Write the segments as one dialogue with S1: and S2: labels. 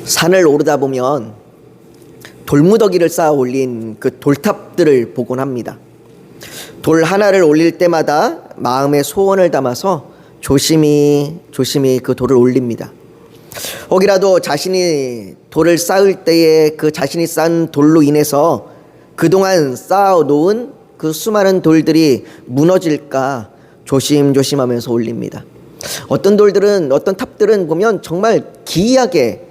S1: 산을 오르다 보면 돌무더기를 쌓아 올린 그 돌탑들을 보곤 합니다. 돌 하나를 올릴 때마다 마음의 소원을 담아서 조심히 그 돌을 올립니다. 혹이라도 자신이 돌을 쌓을 때에 그 자신이 쌓은 돌로 인해서 그동안 쌓아 놓은 그 수많은 돌들이 무너질까 조심하면서 올립니다. 어떤 탑들은 보면 정말 기이하게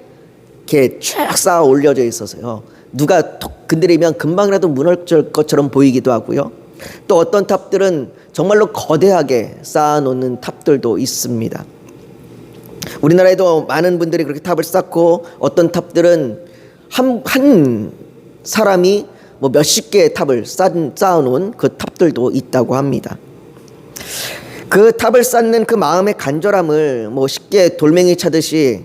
S1: 이렇게 쫙 쌓아 올려져 있어서요, 누가 톡 건드리면 금방이라도 무너질 것처럼 보이기도 하고요. 또 어떤 탑들은 정말로 거대하게 쌓아 놓는 탑들도 있습니다. 우리나라에도 많은 분들이 그렇게 탑을 쌓고, 어떤 탑들은 한 사람이 뭐 몇십 개의 탑을 쌓아 놓은 그 탑들도 있다고 합니다. 그 탑을 쌓는 그 마음의 간절함을 뭐 쉽게 돌멩이 차듯이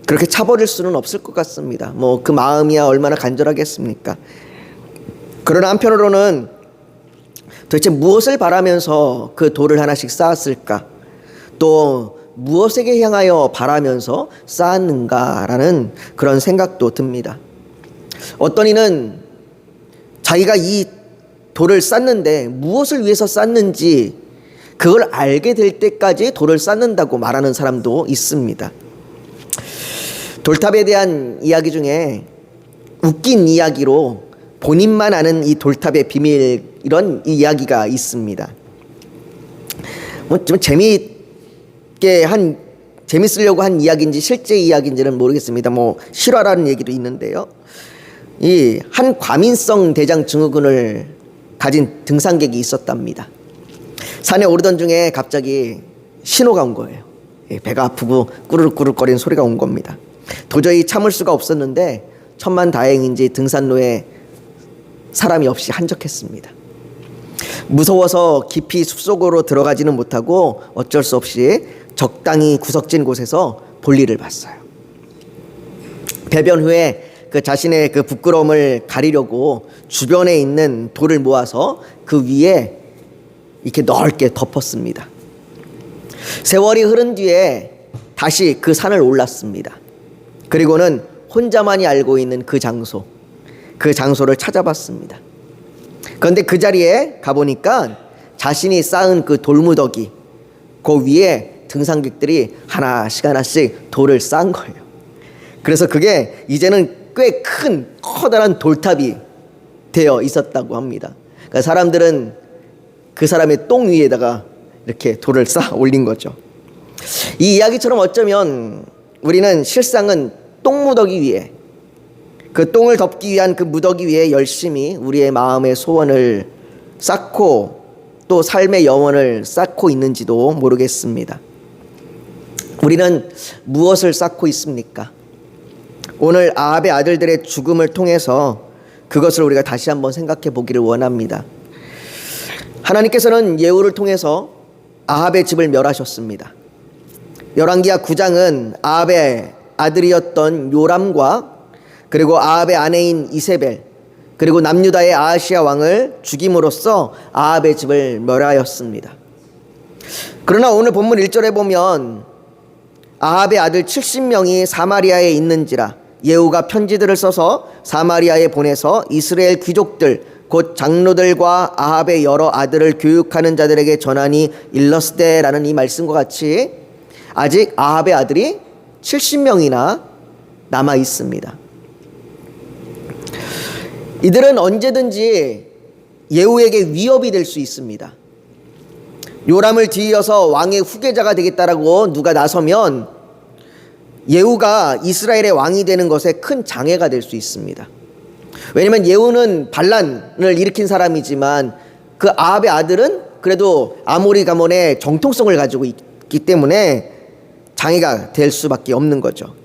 S1: 그렇게 차버릴 수는 없을 것 같습니다. 뭐 그 마음이야 얼마나 간절하겠습니까? 그러나 한편으로는 도대체 무엇을 바라면서 그 돌을 하나씩 쌓았을까? 또 무엇에게 향하여 바라면서 쌓았는가라는 그런 생각도 듭니다. 어떤 이는 자기가 이 돌을 쌓는데 무엇을 위해서 쌓는지 그걸 알게 될 때까지 돌을 쌓는다고 말하는 사람도 있습니다. 돌탑에 대한 이야기 중에 웃긴 이야기로 본인만 아는 이 돌탑의 비밀, 이런 이야기가 있습니다. 좀 재밌으려고 한 이야기인지 실제 이야기인지는 모르겠습니다. 뭐 실화라는 얘기도 있는데요. 이 한 과민성 대장 증후군을 가진 등산객이 있었답니다. 산에 오르던 중에 갑자기 신호가 온 거예요. 배가 아프고 꾸르륵꾸르륵거리는 소리가 온 겁니다. 도저히 참을 수가 없었는데 천만다행인지 등산로에 사람이 없이 한적했습니다. 무서워서 깊이 숲속으로 들어가지는 못하고 어쩔 수 없이 적당히 구석진 곳에서 볼일을 봤어요. 배변 후에 그 자신의 그 부끄러움을 가리려고 주변에 있는 돌을 모아서 그 위에 이렇게 넓게 덮었습니다. 세월이 흐른 뒤에 다시 그 산을 올랐습니다. 그리고는 혼자만이 알고 있는 그 장소를 찾아봤습니다. 그런데 그 자리에 가보니까 자신이 쌓은 그 돌무더기, 그 위에 등산객들이 하나씩 돌을 쌓은 거예요. 그래서 그게 이제는 꽤 큰 커다란 돌탑이 되어 있었다고 합니다. 그러니까 사람들은 그 사람의 똥 위에다가 이렇게 돌을 쌓아 올린 거죠. 이 이야기처럼 어쩌면 우리는 실상은 똥무더기 위에, 그 똥을 덮기 위한 그 무더기 위에 열심히 우리의 마음의 소원을 쌓고 또 삶의 영혼을 쌓고 있는지도 모르겠습니다. 우리는 무엇을 쌓고 있습니까? 오늘 아합의 아들들의 죽음을 통해서 그것을 우리가 다시 한번 생각해 보기를 원합니다. 하나님께서는 예후를 통해서 아합의 집을 멸하셨습니다. 열왕기하 9장은 아합의 아들이었던 요람과 그리고 아합의 아내인 이세벨, 그리고 남유다의 아하시야 왕을 죽임으로써 아합의 집을 멸하였습니다. 그러나 오늘 본문 1절에 보면 아합의 아들 70명이 사마리아에 있는지라 예후가 편지들을 써서 사마리아에 보내서 이스라엘 귀족들 곧 장로들과 아합의 여러 아들을 교육하는 자들에게 전하니 일렀으되라는 이 말씀과 같이 아직 아합의 아들이 70명이나 남아 있습니다. 이들은 언제든지 예후에게 위협이 될 수 있습니다. 요람을 뒤이어서 왕의 후계자가 되겠다라고 누가 나서면 예후가 이스라엘의 왕이 되는 것에 큰 장애가 될 수 있습니다. 왜냐하면 예후는 반란을 일으킨 사람이지만 그 아합의 아들은 그래도 아모리 가문의 정통성을 가지고 있기 때문에 장애가 될 수밖에 없는 거죠.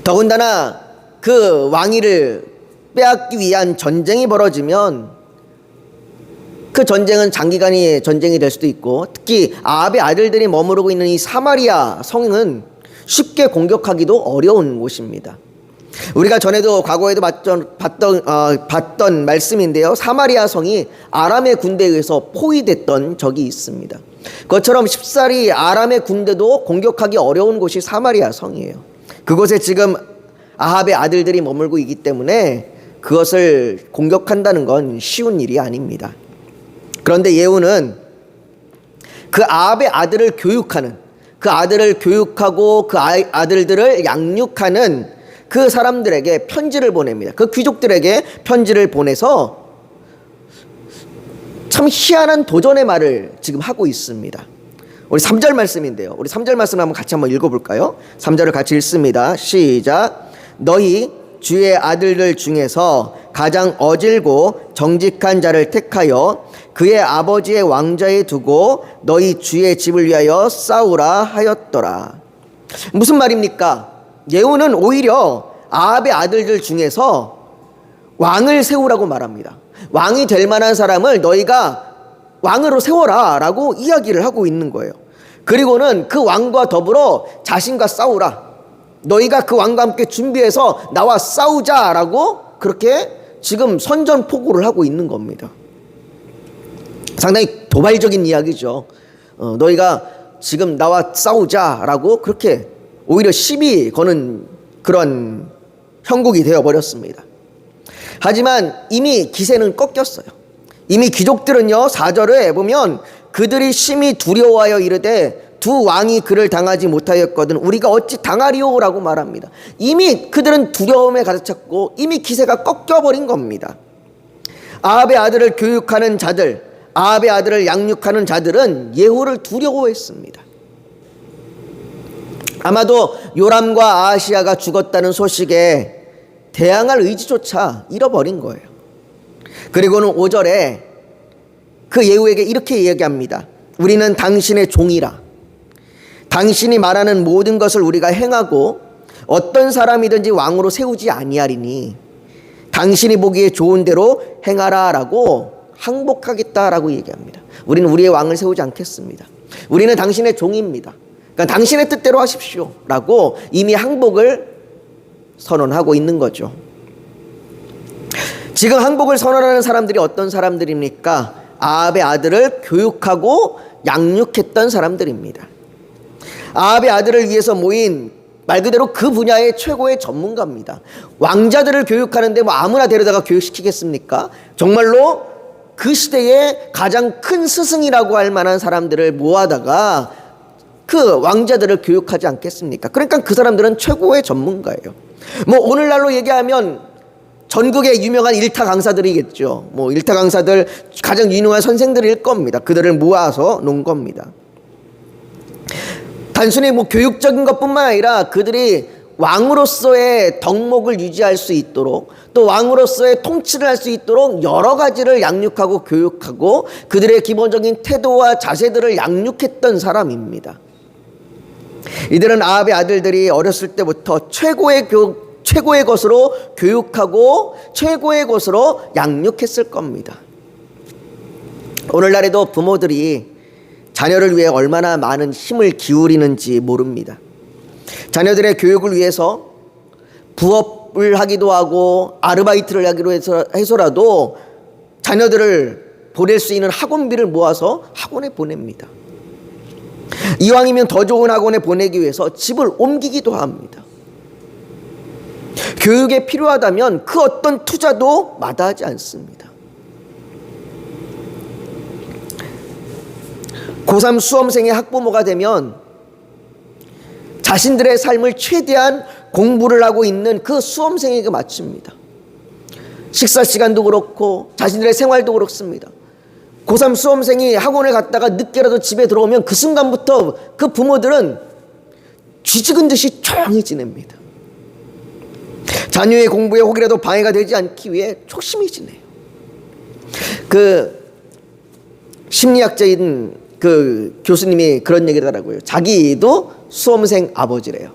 S1: 더군다나 그 왕위를 빼앗기 위한 전쟁이 벌어지면 그 전쟁은 장기간의 전쟁이 될 수도 있고, 특히 아합의 아들들이 머무르고 있는 이 사마리아 성은 쉽게 공격하기도 어려운 곳입니다. 우리가 전에도 과거에도 봤던 말씀인데요, 사마리아 성이 아람의 군대에 의해서 포위됐던 적이 있습니다. 그것처럼 쉽사리 아람의 군대도 공격하기 어려운 곳이 사마리아 성이에요. 그곳에 지금 아합의 아들들이 머물고 있기 때문에 그것을 공격한다는 건 쉬운 일이 아닙니다. 그런데 예후는 그 아합의 아들을 교육하는, 그 아들을 교육하고 그 아들들을 양육하는 그 사람들에게 편지를 보냅니다. 그 귀족들에게 편지를 보내서 참 희한한 도전의 말을 지금 하고 있습니다. 우리 3절 말씀인데요. 우리 3절 말씀 같이 한번 읽어볼까요? 3절을 같이 읽습니다. 시작. 너희 주의 아들들 중에서 가장 어질고 정직한 자를 택하여 그의 아버지의 왕좌에 두고 너희 주의 집을 위하여 싸우라 하였더라. 무슨 말입니까? 예후는 오히려 아합의 아들들 중에서 왕을 세우라고 말합니다. 왕이 될 만한 사람을 너희가 왕으로 세워라 라고 이야기를 하고 있는 거예요. 그리고는 그 왕과 더불어 자신과 싸우라. 너희가 그 왕과 함께 준비해서 나와 싸우자라고 그렇게 지금 선전포고를 하고 있는 겁니다. 상당히 도발적인 이야기죠. 너희가 지금 나와 싸우자라고 그렇게 오히려 시비 거는 그런 형국이 되어버렸습니다. 하지만 이미 기세는 꺾였어요. 이미 귀족들은요, 4절에 보면 그들이 심히 두려워하여 이르되 두 왕이 그를 당하지 못하였거든 우리가 어찌 당하리오라고 말합니다. 이미 그들은 두려움에 가득 찼고 이미 기세가 꺾여버린 겁니다. 아합의 아들을 교육하는 자들, 아합의 아들을 양육하는 자들은 예후를 두려워했습니다. 아마도 요람과 아하시야가 죽었다는 소식에 대항할 의지조차 잃어버린 거예요. 그리고는 5절에 그 예후에게 이렇게 이야기합니다. 우리는 당신의 종이라. 당신이 말하는 모든 것을 우리가 행하고 어떤 사람이든지 왕으로 세우지 아니하리니 당신이 보기에 좋은 대로 행하라 라고 항복하겠다라고 얘기합니다. 우리는 우리의 왕을 세우지 않겠습니다. 우리는 당신의 종입니다. 그러니까 당신의 뜻대로 하십시오 라고 이미 항복을 선언하고 있는 거죠. 지금 항복을 선언하는 사람들이 어떤 사람들입니까? 아합의 아들을 교육하고 양육했던 사람들입니다. 아합의 아들을 위해서 모인 말 그대로 그 분야의 최고의 전문가입니다. 왕자들을 교육하는데 뭐 아무나 데려다가 교육시키겠습니까? 정말로 그 시대의 가장 큰 스승이라고 할 만한 사람들을 모아다가 그 왕자들을 교육하지 않겠습니까? 그러니까 그 사람들은 최고의 전문가예요. 뭐 오늘날로 얘기하면 전국의 유명한 일타 강사들이겠죠. 뭐 일타 강사들 가장 유명한 선생들일 겁니다. 그들을 모아서 놓은 겁니다. 단순히 뭐 교육적인 것뿐만 아니라 그들이 왕으로서의 덕목을 유지할 수 있도록 또 왕으로서의 통치를 할 수 있도록 여러 가지를 양육하고 교육하고 그들의 기본적인 태도와 자세들을 양육했던 사람입니다. 이들은 아합의 아들들이 어렸을 때부터 최고의 것으로 교육하고 최고의 것으로 양육했을 겁니다. 오늘날에도 부모들이 자녀를 위해 얼마나 많은 힘을 기울이는지 모릅니다. 자녀들의 교육을 위해서 부업을 하기도 하고 아르바이트를 하기로 해서라도 자녀들을 보낼 수 있는 학원비를 모아서 학원에 보냅니다. 이왕이면 더 좋은 학원에 보내기 위해서 집을 옮기기도 합니다. 교육에 필요하다면 그 어떤 투자도 마다하지 않습니다. 고3 수험생의 학부모가 되면 자신들의 삶을 최대한 공부를 하고 있는 그 수험생에게 마칩니다. 식사 시간도 그렇고 자신들의 생활도 그렇습니다. 고3 수험생이 학원을 갔다가 늦게라도 집에 들어오면 그 순간부터 그 부모들은 쥐죽은 듯이 조용히 지냅니다. 자녀의 공부에 혹이라도 방해가 되지 않기 위해 조심히 지내요. 그 심리학자인 그 교수님이 그런 얘기를 하더라고요. 자기도 수험생 아버지래요.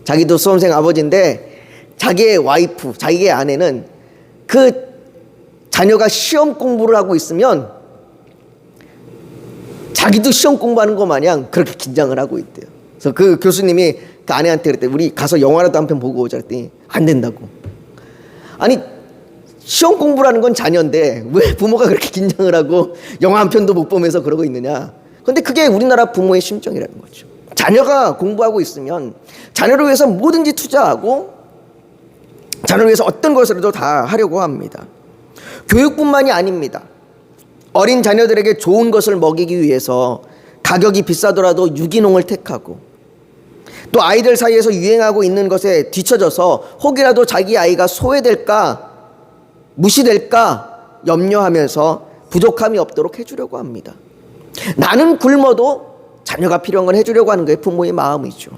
S1: 자기도 수험생 아버지인데 자기의 와이프, 자기의 아내는 그 자녀가 시험 공부를 하고 있으면 자기도 시험 공부하는 것 마냥 그렇게 긴장을 하고 있대요. 그래서 그 교수님이 그 아내한테 그랬대. 우리 가서 영화라도 한 편 보고 오자 그랬더니 안 된다고. 아니 시험 공부라는 건 자녀인데 왜 부모가 그렇게 긴장을 하고 영화 한 편도 못 보면서 그러고 있느냐. 근데 그게 우리나라 부모의 심정이라는 거죠. 자녀가 공부하고 있으면 자녀를 위해서 뭐든지 투자하고 자녀를 위해서 어떤 것이라도 다 하려고 합니다. 교육뿐만이 아닙니다. 어린 자녀들에게 좋은 것을 먹이기 위해서 가격이 비싸더라도 유기농을 택하고, 또 아이들 사이에서 유행하고 있는 것에 뒤처져서 혹이라도 자기 아이가 소외될까 무시될까 염려하면서 부족함이 없도록 해주려고 합니다. 나는 굶어도 자녀가 필요한 건 해주려고 하는 게 부모의 마음이죠.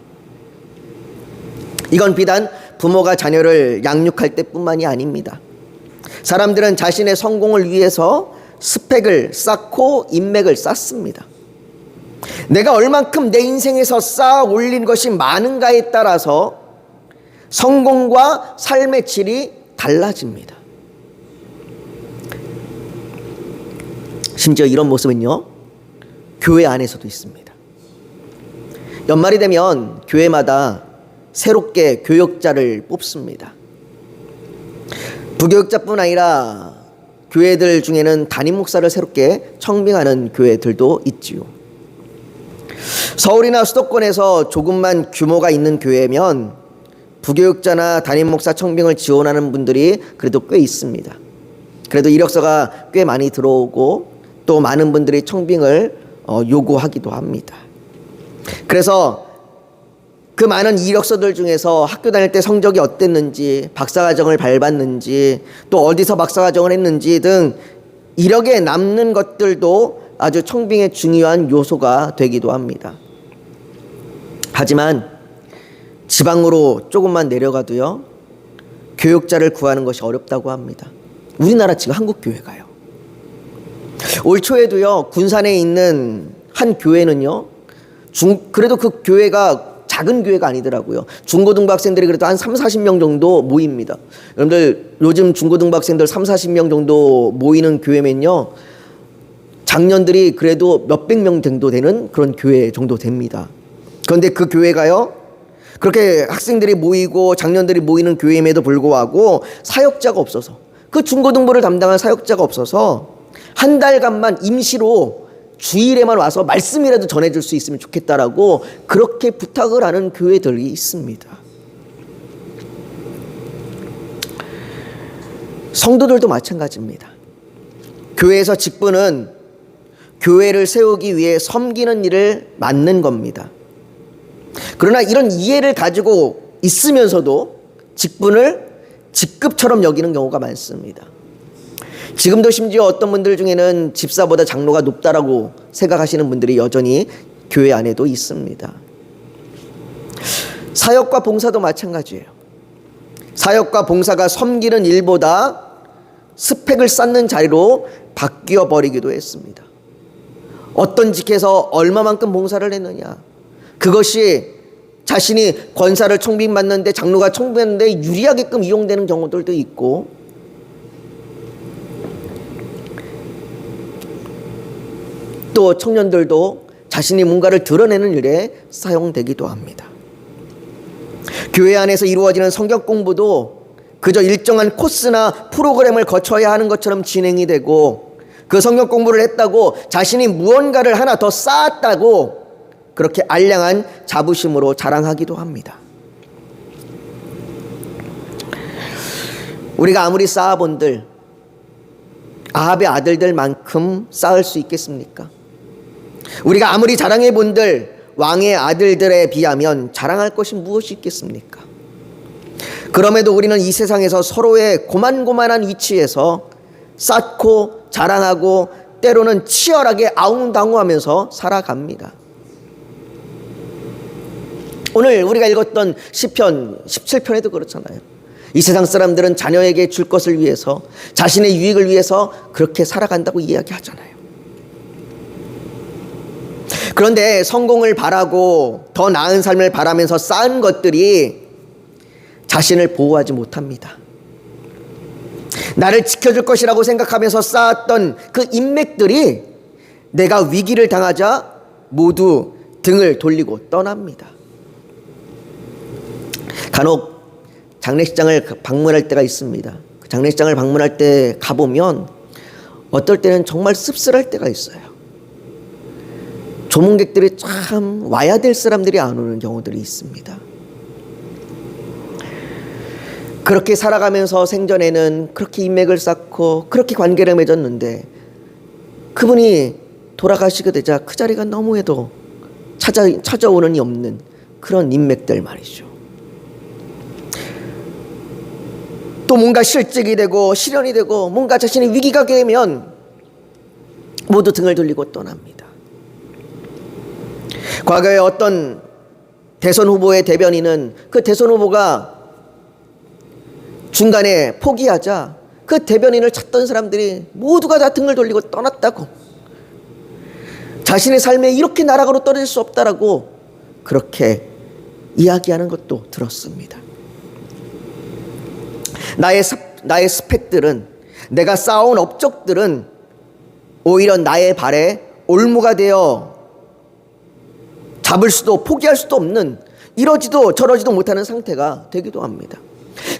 S1: 이건 비단 부모가 자녀를 양육할 때뿐만이 아닙니다. 사람들은 자신의 성공을 위해서 스펙을 쌓고 인맥을 쌓습니다. 내가 얼만큼 내 인생에서 쌓아 올린 것이 많은가에 따라서 성공과 삶의 질이 달라집니다. 심지어 이런 모습은요, 교회 안에서도 있습니다. 연말이 되면 교회마다 새롭게 교역자를 뽑습니다. 부교역자뿐 아니라 교회들 중에는 담임 목사를 새롭게 청빙하는 교회들도 있지요. 서울이나 수도권에서 조금만 규모가 있는 교회면 부교역자나 담임 목사 청빙을 지원하는 분들이 그래도 꽤 있습니다. 그래도 이력서가 꽤 많이 들어오고 또 많은 분들이 청빙을 요구하기도 합니다. 그래서 그 많은 이력서들 중에서 학교 다닐 때 성적이 어땠는지, 박사과정을 밟았는지, 또 어디서 박사과정을 했는지 등 이력에 남는 것들도 아주 청빙의 중요한 요소가 되기도 합니다. 하지만 지방으로 조금만 내려가도요, 교역자를 구하는 것이 어렵다고 합니다. 우리나라 지금 한국교회가요. 올 초에도요, 군산에 있는 한 교회는요, 그래도 그 교회가 작은 교회가 아니더라고요. 중고등부 학생들이 그래도 한 30-40명 정도 모입니다. 여러분들 요즘 중고등부 학생들 30-40명 정도 모이는 교회면요, 장년들이 그래도 몇백 명 정도 되는 그런 교회 정도 됩니다. 그런데 그 교회가요, 그렇게 학생들이 모이고 장년들이 모이는 교회임에도 불구하고 사역자가 없어서, 그 중고등부를 담당한 사역자가 없어서 한 달간만 임시로 주일에만 와서 말씀이라도 전해줄 수 있으면 좋겠다라고 그렇게 부탁을 하는 교회들이 있습니다. 성도들도 마찬가지입니다. 교회에서 직분은 교회를 세우기 위해 섬기는 일을 맡는 겁니다. 그러나 이런 이해를 가지고 있으면서도 직분을 직급처럼 여기는 경우가 많습니다. 지금도 심지어 어떤 분들 중에는 집사보다 장로가 높다라고 생각하시는 분들이 여전히 교회 안에도 있습니다. 사역과 봉사도 마찬가지예요. 사역과 봉사가 섬기는 일보다 스펙을 쌓는 자리로 바뀌어 버리기도 했습니다. 어떤 직에서 얼마만큼 봉사를 했느냐, 그것이 자신이 권사를 청빙받는데, 장로가 청빙받는데 유리하게끔 이용되는 경우들도 있고, 또 청년들도 자신이 뭔가를 드러내는 일에 사용되기도 합니다. 교회 안에서 이루어지는 성경 공부도 그저 일정한 코스나 프로그램을 거쳐야 하는 것처럼 진행이 되고, 그 성경 공부를 했다고 자신이 무언가를 하나 더 쌓았다고 그렇게 알량한 자부심으로 자랑하기도 합니다. 우리가 아무리 쌓아본들 아합의 아들들만큼 쌓을 수 있겠습니까? 우리가 아무리 자랑해본들 왕의 아들들에 비하면 자랑할 것이 무엇이 있겠습니까? 그럼에도 우리는 이 세상에서 서로의 고만고만한 위치에서 쌓고 자랑하고 때로는 치열하게 아웅다웅하면서 살아갑니다. 오늘 우리가 읽었던 시편 17편에도 그렇잖아요. 이 세상 사람들은 자녀에게 줄 것을 위해서, 자신의 유익을 위해서 그렇게 살아간다고 이야기하잖아요. 그런데 성공을 바라고 더 나은 삶을 바라면서 쌓은 것들이 자신을 보호하지 못합니다. 나를 지켜줄 것이라고 생각하면서 쌓았던 그 인맥들이 내가 위기를 당하자 모두 등을 돌리고 떠납니다. 간혹 장례식장을 방문할 때가 있습니다. 장례식장을 방문할 때 가보면 어떨 때는 정말 씁쓸할 때가 있어요. 조문객들이 참 와야 될 사람들이 안 오는 경우들이 있습니다. 그렇게 살아가면서 생전에는 그렇게 인맥을 쌓고 그렇게 관계를 맺었는데 그분이 돌아가시게 되자 그 자리가 너무해도 찾아오는 이 없는 그런 인맥들 말이죠. 또 뭔가 실직이 되고 실현이 되고 뭔가 자신이 위기가 되면 모두 등을 돌리고 떠납니다. 과거에 어떤 대선 후보의 대변인은 그 대선 후보가 중간에 포기하자 그 대변인을 찾던 사람들이 모두가 다 등을 돌리고 떠났다고, 자신의 삶에 이렇게 나락으로 떨어질 수 없다라고 그렇게 이야기하는 것도 들었습니다. 나의 스펙들은, 내가 쌓아온 업적들은 오히려 나의 발에 올무가 되어 잡을 수도 포기할 수도 없는, 이러지도 저러지도 못하는 상태가 되기도 합니다.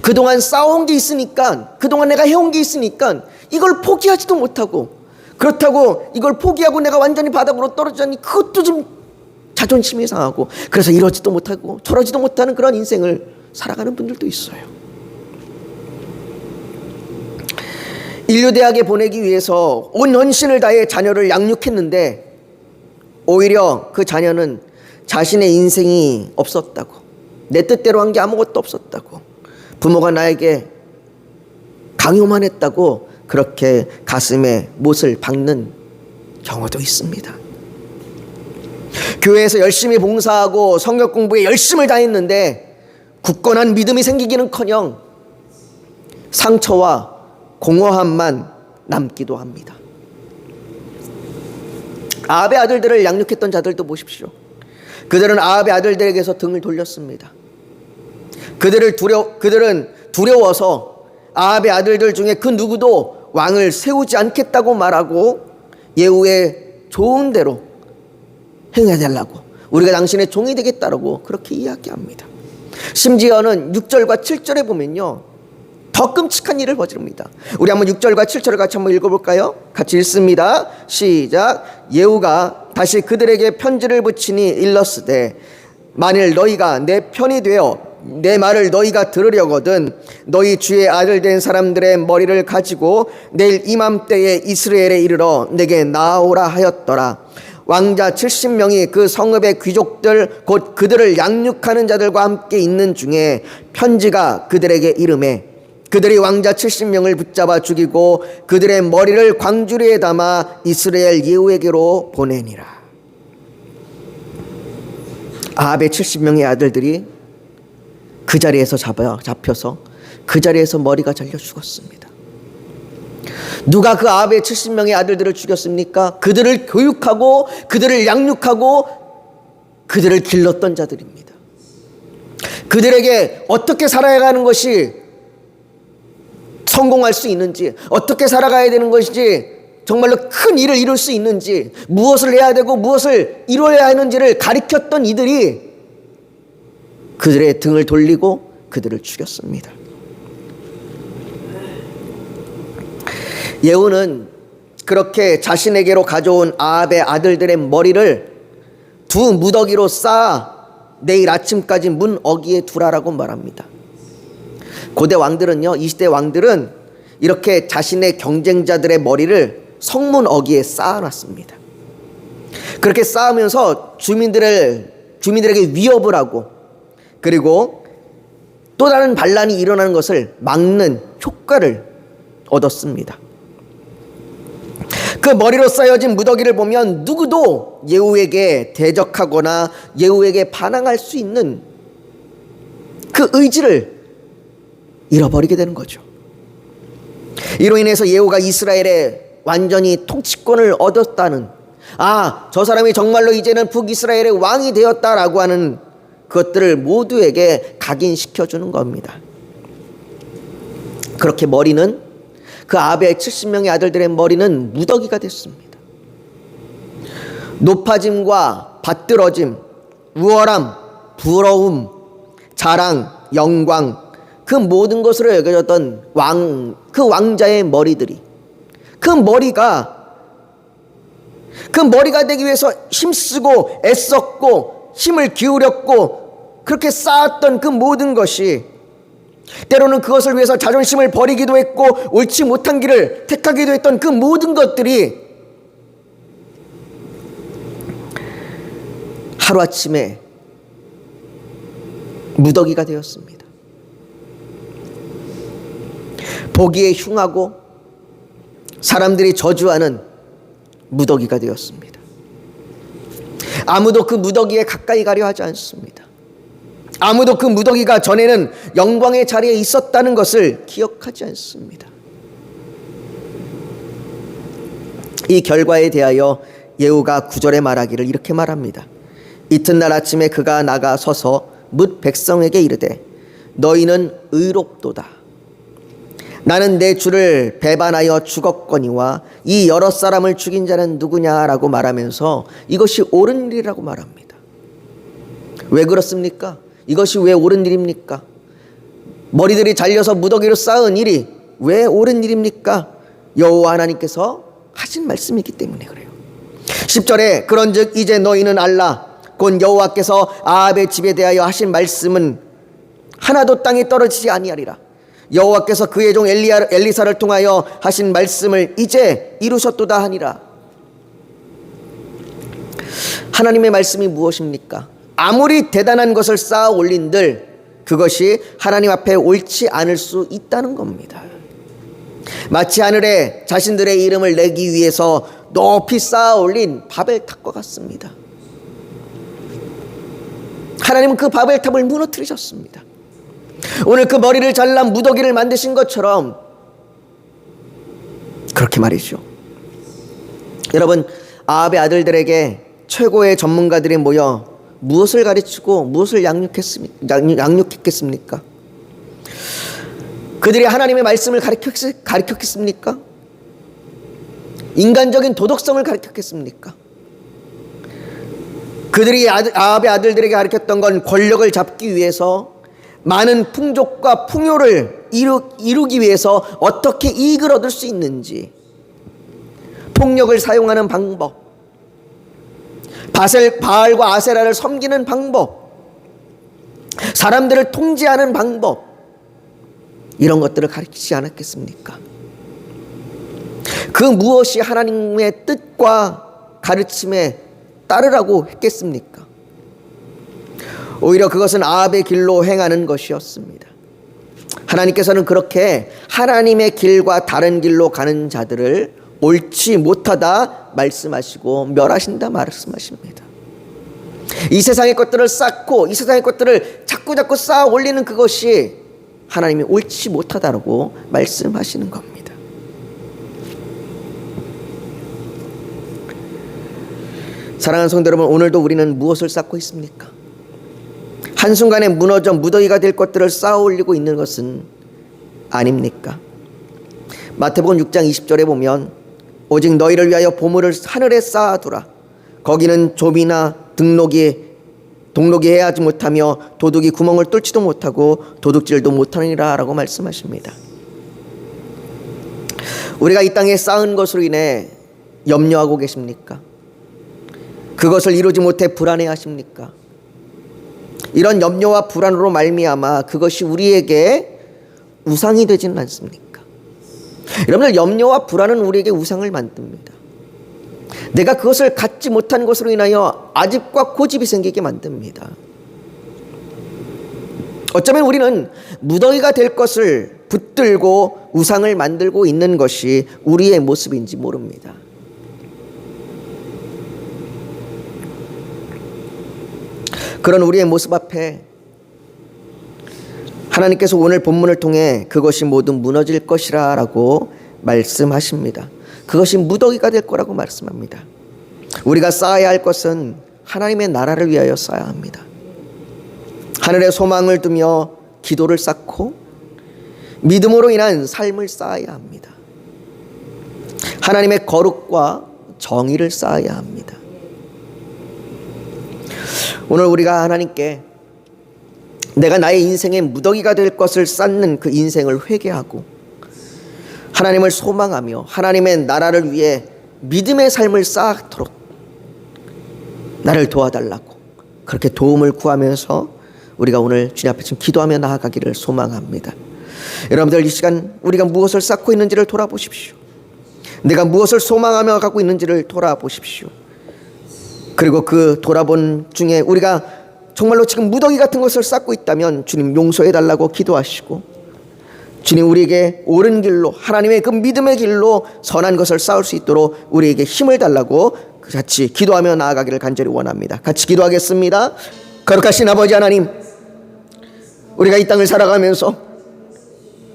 S1: 그동안 쌓아온 게 있으니까, 그동안 내가 해온 게 있으니까 이걸 포기하지도 못하고, 그렇다고 이걸 포기하고 내가 완전히 바닥으로 떨어지자니 그것도 좀 자존심이 상하고, 그래서 이러지도 못하고 저러지도 못하는 그런 인생을 살아가는 분들도 있어요. 인류대학에 보내기 위해서 온 헌신을 다해 자녀를 양육했는데 오히려 그 자녀는 자신의 인생이 없었다고, 내 뜻대로 한 게 아무것도 없었다고, 부모가 나에게 강요만 했다고 그렇게 가슴에 못을 박는 경우도 있습니다. 교회에서 열심히 봉사하고 성경 공부에 열심을 다했는데 굳건한 믿음이 생기기는커녕 상처와 공허함만 남기도 합니다. 아합의 아들들을 양육했던 자들도 보십시오. 그들은 아합의 아들들에게서 등을 돌렸습니다. 그들은 두려워서 아합의 아들들 중에 그 누구도 왕을 세우지 않겠다고 말하고 예후의 좋은 대로 행해달라고, 우리가 당신의 종이 되겠다라고 그렇게 이야기합니다. 심지어는 6절과 7절에 보면요, 더 끔찍한 일을 저지릅니다. 우리 한번 6절과 7절을 같이 한번 읽어볼까요? 같이 읽습니다. 시작. 예후가 다시 그들에게 편지를 붙이니 일렀으되 만일 너희가 내 편이 되어 내 말을 너희가 들으려거든 너희 주의 아들 된 사람들의 머리를 가지고 내일 이맘때에 이스라엘에 이르러 내게 나아오라 하였더라. 왕자 70명이 그 성읍의 귀족들 곧 그들을 양육하는 자들과 함께 있는 중에 편지가 그들에게 이르매 그들이 왕자 70명을 붙잡아 죽이고 그들의 머리를 광주리에 담아 이스라엘 예후에게로 보내니라. 아합의 70명의 아들들이 그 자리에서 잡혀서 그 자리에서 머리가 잘려 죽었습니다. 누가 그 아합의 70명의 아들들을 죽였습니까? 그들을 교육하고 그들을 양육하고 그들을 길렀던 자들입니다. 그들에게 어떻게 살아야 하는 것이 성공할 수 있는지, 어떻게 살아가야 되는 것인지, 정말로 큰 일을 이룰 수 있는지, 무엇을 해야 되고 무엇을 이루어야 하는지를 가르쳤던 이들이 그들의 등을 돌리고 그들을 죽였습니다. 예후는 그렇게 자신에게로 가져온 아합의 아들들의 머리를 두 무더기로 쌓아 내일 아침까지 문 어귀에 두라라고 말합니다. 고대 왕들은요, 이 시대 왕들은 이렇게 자신의 경쟁자들의 머리를 성문 어귀에 쌓아놨습니다. 그렇게 쌓으면서 주민들에게 위협을 하고, 그리고 또 다른 반란이 일어나는 것을 막는 효과를 얻었습니다. 그 머리로 쌓여진 무더기를 보면 누구도 예후에게 대적하거나 예후에게 반항할 수 있는 그 의지를 잃어버리게 되는 거죠. 이로 인해서 예후가 이스라엘에 완전히 통치권을 얻었다는, 저 사람이 정말로 이제는 북이스라엘의 왕이 되었다라고 하는 그것들을 모두에게 각인시켜주는 겁니다. 그렇게 머리는, 그 아합의 70명의 아들들의 머리는 무더기가 됐습니다. 높아짐과 받들어짐, 우월함, 부러움, 자랑, 영광, 그 모든 것으로 여겨졌던 그 왕자의 머리들이, 그 머리가 그 머리가 되기 위해서 힘쓰고 애썼고 힘을 기울였고 그렇게 쌓았던 그 모든 것이 때로는 그것을 위해서 자존심을 버리기도 했고 옳지 못한 길을 택하기도 했던 그 모든 것들이 하루아침에 무더기가 되었습니다. 보기에 흉하고 사람들이 저주하는 무더기가 되었습니다. 아무도 그 무더기에 가까이 가려 하지 않습니다. 아무도 그 무더기가 전에는 영광의 자리에 있었다는 것을 기억하지 않습니다. 이 결과에 대하여 예후가 9절에 말하기를 이렇게 말합니다. 이튿날 아침에 그가 나가 서서 뭇 백성에게 이르되 너희는 의롭도다. 나는 내 주를 배반하여 죽었거니와 이 여러 사람을 죽인 자는 누구냐라고 말하면서 이것이 옳은 일이라고 말합니다. 왜 그렇습니까? 이것이 왜 옳은 일입니까? 머리들이 잘려서 무더기로 쌓은 일이 왜 옳은 일입니까? 여호와 하나님께서 하신 말씀이기 때문에 그래요. 10절에 그런즉 이제 너희는 알라 곧 여호와께서 아합의 집에 대하여 하신 말씀은 하나도 땅에 떨어지지 아니하리라. 여호와께서 그의 종 엘리사를 통하여 하신 말씀을 이제 이루셨도다 하니라. 하나님의 말씀이 무엇입니까? 아무리 대단한 것을 쌓아 올린들 그것이 하나님 앞에 옳지 않을 수 있다는 겁니다. 마치 하늘에 자신들의 이름을 내기 위해서 높이 쌓아 올린 바벨탑과 같습니다. 하나님은 그 바벨탑을 무너뜨리셨습니다. 오늘 그 머리를 잘라 무더기를 만드신 것처럼 그렇게 말이죠. 여러분, 아합의 아들들에게 최고의 전문가들이 모여 무엇을 가르치고 무엇을 양육했겠습니까? 그들이 하나님의 말씀을 가르쳤겠습니까? 인간적인 도덕성을 가르쳤겠습니까? 그들이 아합의 아들들에게 가르쳤던 건 권력을 잡기 위해서 많은 풍족과 풍요를 이루기 위해서 어떻게 이익을 얻을 수 있는지, 폭력을 사용하는 방법, 바알과 아세라를 섬기는 방법, 사람들을 통제하는 방법, 이런 것들을 가르치지 않았겠습니까? 그 무엇이 하나님의 뜻과 가르침에 따르라고 했겠습니까? 오히려 그것은 아합의 길로 행하는 것이었습니다. 하나님께서는 그렇게 하나님의 길과 다른 길로 가는 자들을 옳지 못하다 말씀하시고 멸하신다 말씀하십니다. 이 세상의 것들을 쌓고 이 세상의 것들을 자꾸 쌓아 올리는 그것이 하나님이 옳지 못하다라고 말씀하시는 겁니다. 사랑하는 성도 여러분, 오늘도 우리는 무엇을 쌓고 있습니까? 한순간에 무너져 무더기가 될 것들을 쌓아 올리고 있는 것은 아닙니까? 마태복음 6장 20절에 보면 오직 너희를 위하여 보물을 하늘에 쌓아두라. 거기는 좀이나 동록이 해하지 못하며 도둑이 구멍을 뚫지도 못하고 도둑질도 못하느니라 라고 말씀하십니다. 우리가 이 땅에 쌓은 것으로 인해 염려하고 계십니까? 그것을 이루지 못해 불안해하십니까? 이런 염려와 불안으로 말미암아 그것이 우리에게 우상이 되지는 않습니까? 여러분들, 염려와 불안은 우리에게 우상을 만듭니다. 내가 그것을 갖지 못한 것으로 인하여 아집과 고집이 생기게 만듭니다. 어쩌면 우리는 무더기가 될 것을 붙들고 우상을 만들고 있는 것이 우리의 모습인지 모릅니다. 그런 우리의 모습 앞에 하나님께서 오늘 본문을 통해 그것이 모두 무너질 것이라 라고 말씀하십니다. 그것이 무더기가 될 거라고 말씀합니다. 우리가 쌓아야 할 것은 하나님의 나라를 위하여 쌓아야 합니다. 하늘에 소망을 두며 기도를 쌓고 믿음으로 인한 삶을 쌓아야 합니다. 하나님의 거룩과 정의를 쌓아야 합니다. 오늘 우리가 하나님께 내가 나의 인생의 무더기가 될 것을 쌓는 그 인생을 회개하고 하나님을 소망하며 하나님의 나라를 위해 믿음의 삶을 쌓도록 나를 도와달라고 그렇게 도움을 구하면서 우리가 오늘 주님 앞에 지금 기도하며 나아가기를 소망합니다. 여러분들 이 시간 우리가 무엇을 쌓고 있는지를 돌아보십시오. 내가 무엇을 소망하며 가고 있는지를 돌아보십시오. 그리고 그 돌아본 중에 우리가 정말로 지금 무더기 같은 것을 쌓고 있다면 주님 용서해달라고 기도하시고, 주님 우리에게 옳은 길로 하나님의 그 믿음의 길로 선한 것을 쌓을 수 있도록 우리에게 힘을 달라고 같이 기도하며 나아가기를 간절히 원합니다. 같이 기도하겠습니다. 거룩하신 아버지 하나님, 우리가 이 땅을 살아가면서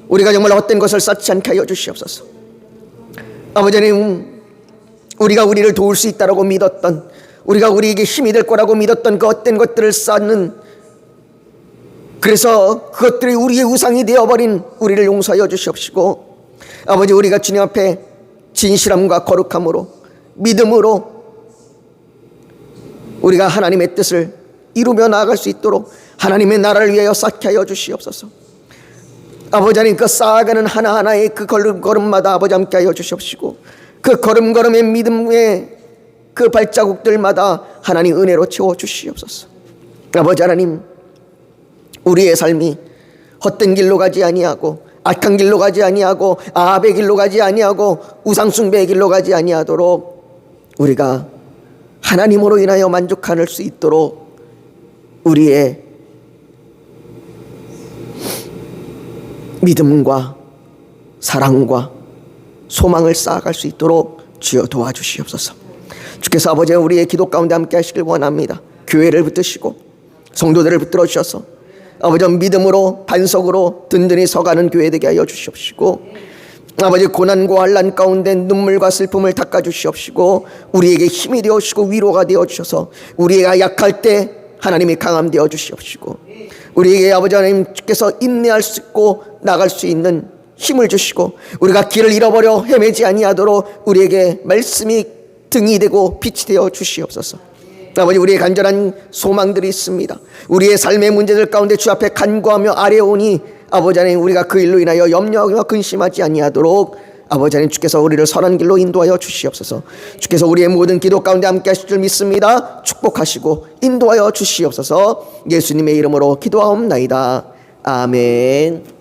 S1: 우리가 정말 헛된 것을 쌓지 않게 하여 주시옵소서. 아버지 하나님, 우리가 우리를 도울 수 있다고 믿었던, 우리가 우리에게 힘이 될 거라고 믿었던 그 헛된 것들을 쌓는, 그래서 그것들이 우리의 우상이 되어버린 우리를 용서하여 주시옵시고, 아버지 우리가 주님 앞에 진실함과 거룩함으로 믿음으로 우리가 하나님의 뜻을 이루며 나아갈 수 있도록 하나님의 나라를 위하여 쌓게 하여 주시옵소서. 아버지 하나님, 그 쌓아가는 하나하나의 그 걸음걸음마다 아버지 함께 하여 주시옵시고, 그 걸음걸음의 믿음의 그 발자국들마다 하나님 은혜로 채워 주시옵소서. 아버지 하나님, 우리의 삶이 헛된 길로 가지 아니하고 악한 길로 가지 아니하고 아합의 길로 가지 아니하고 우상숭배의 길로 가지 아니하도록 우리가 하나님으로 인하여 만족할 수 있도록 우리의 믿음과 사랑과 소망을 쌓아갈 수 있도록 주여 도와주시옵소서. 주께서 아버지 우리의 기도 가운데 함께 하시길 원합니다. 교회를 붙드시고 성도들을 붙들어 주셔서 아버지 믿음으로 반석으로 든든히 서가는 교회 되게 하여 주시옵시고, 아버지 고난과 환난 가운데 눈물과 슬픔을 닦아 주시옵시고, 우리에게 힘이 되어 주시고 위로가 되어 주셔서 우리가 약할 때 하나님이 강함 되어 주시옵시고, 우리에게 아버지 하나님께서 인내할 수 있고 나갈 수 있는 힘을 주시고, 우리가 길을 잃어버려 헤매지 아니하도록 우리에게 말씀이 등이 되고 빛이 되어 주시옵소서. 아버지 우리의 간절한 소망들이 있습니다. 우리의 삶의 문제들 가운데 주 앞에 간구하며 아뢰오니 아버지 하나님, 우리가 그 일로 인하여 염려하며 근심하지 아니하도록 아버지 하나님 주께서 우리를 선한 길로 인도하여 주시옵소서. 주께서 우리의 모든 기도 가운데 함께 하실 줄 믿습니다. 축복하시고 인도하여 주시옵소서. 예수님의 이름으로 기도하옵나이다. 아멘.